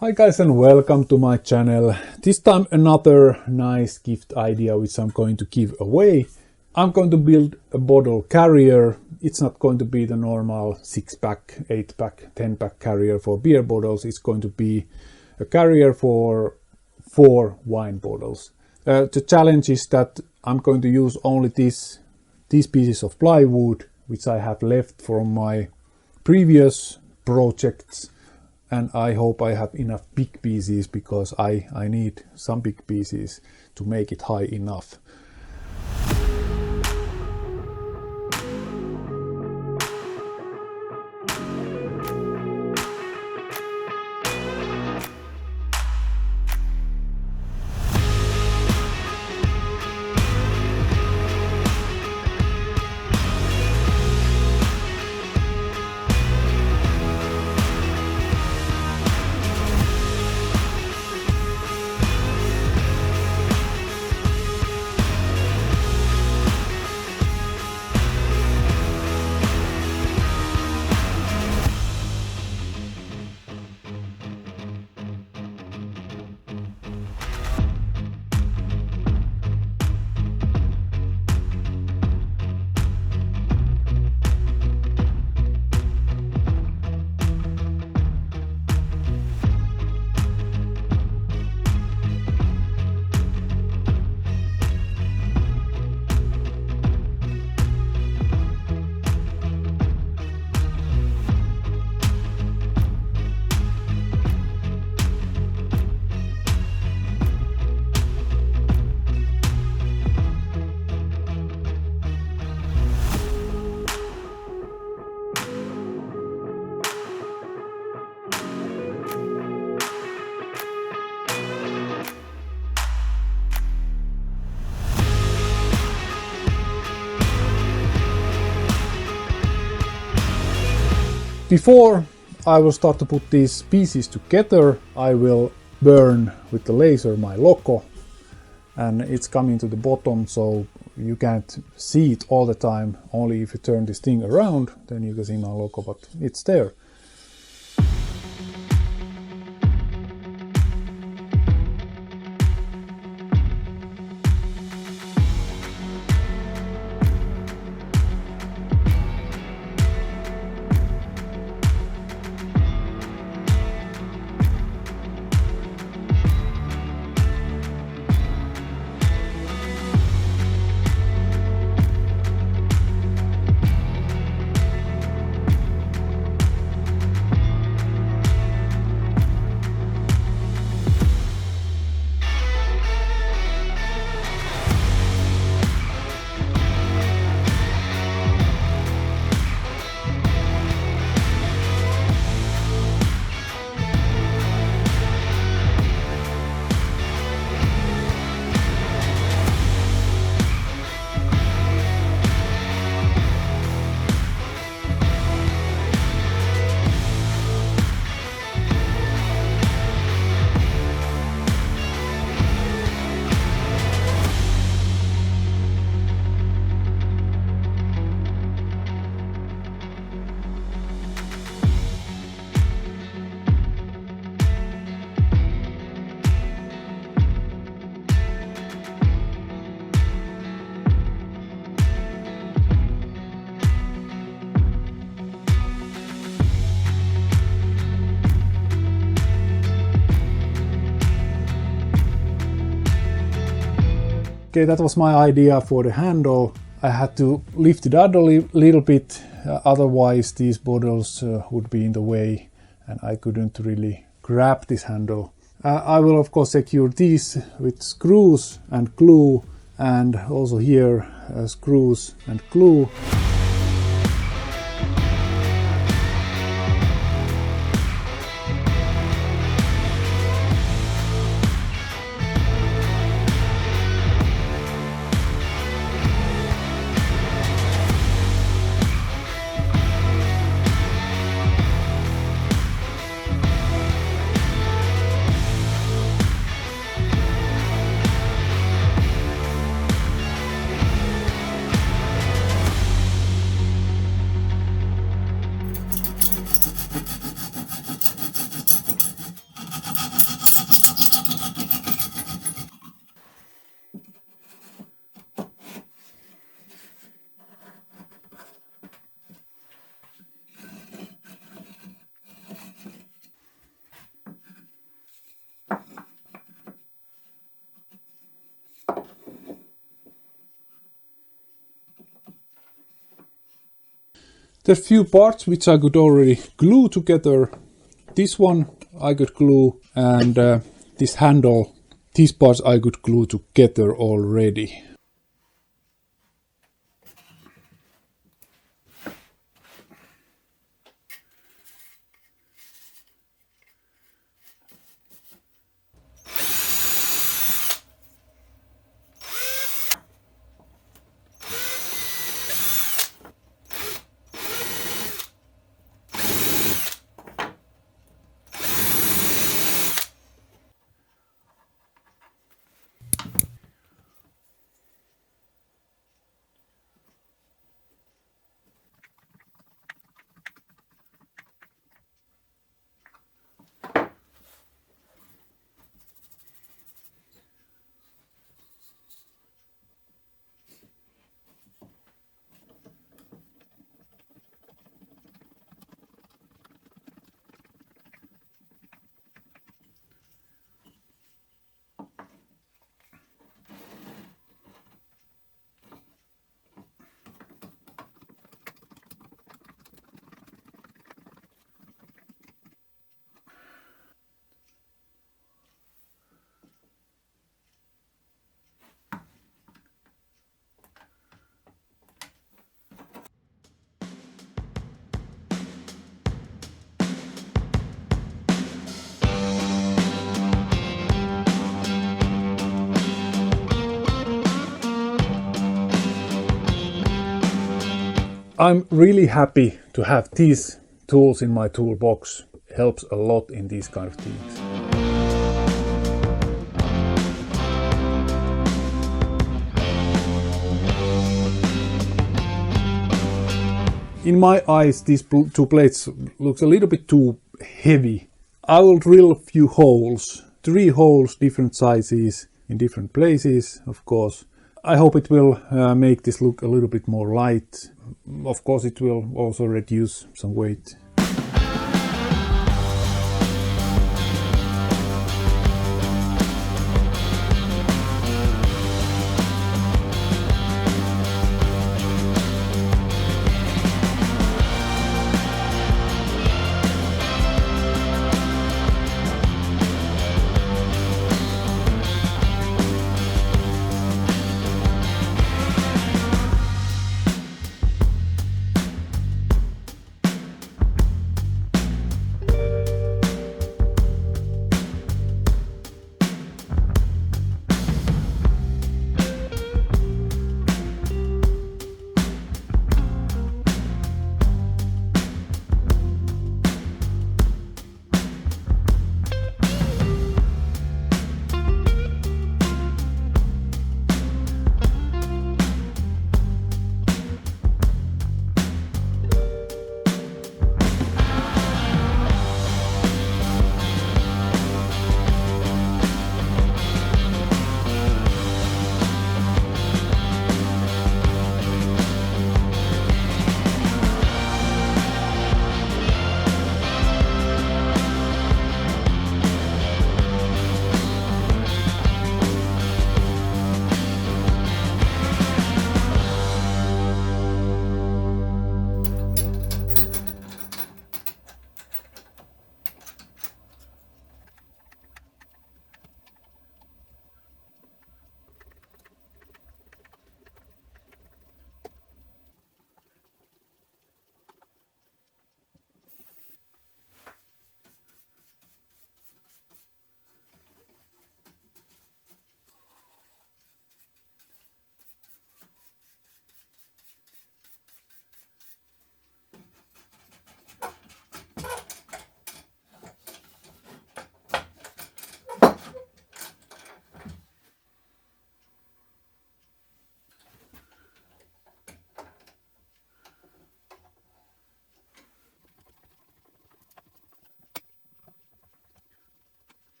Hi guys and welcome to my channel. This time another nice gift idea which I'm going to give away. I'm going to build a bottle carrier. It's not going to be the normal 6-pack, 8-pack, 10-pack carrier for beer bottles. It's going to be a carrier for 4 wine bottles. The challenge is that I'm going to use only these pieces of plywood which I have left from my previous projects. And I hope I have enough big pieces because I need some big pieces to make it high enough. Before I will start to put these pieces together, I will burn with the laser my logo, and it's coming to the bottom, so you can't see it all the time. Only if you turn this thing around, then you can see my logo, but it's there. Okay, that was my idea for the handle. I had to lift it out a little bit, otherwise these bottles would be in the way and I couldn't really grab this handle. I will of course secure these with screws and glue, and also here screws and glue. There's few parts which I could already glue together. This one I could glue, and this handle, these parts I could glue together already. I'm really happy to have these tools in my toolbox. It helps a lot in these kind of things. In my eyes, these two plates looks a little bit too heavy. I will drill a few holes, 3 holes, different sizes in different places, of course. I hope it will make this look a little bit more light. Of course, it will also reduce some weight.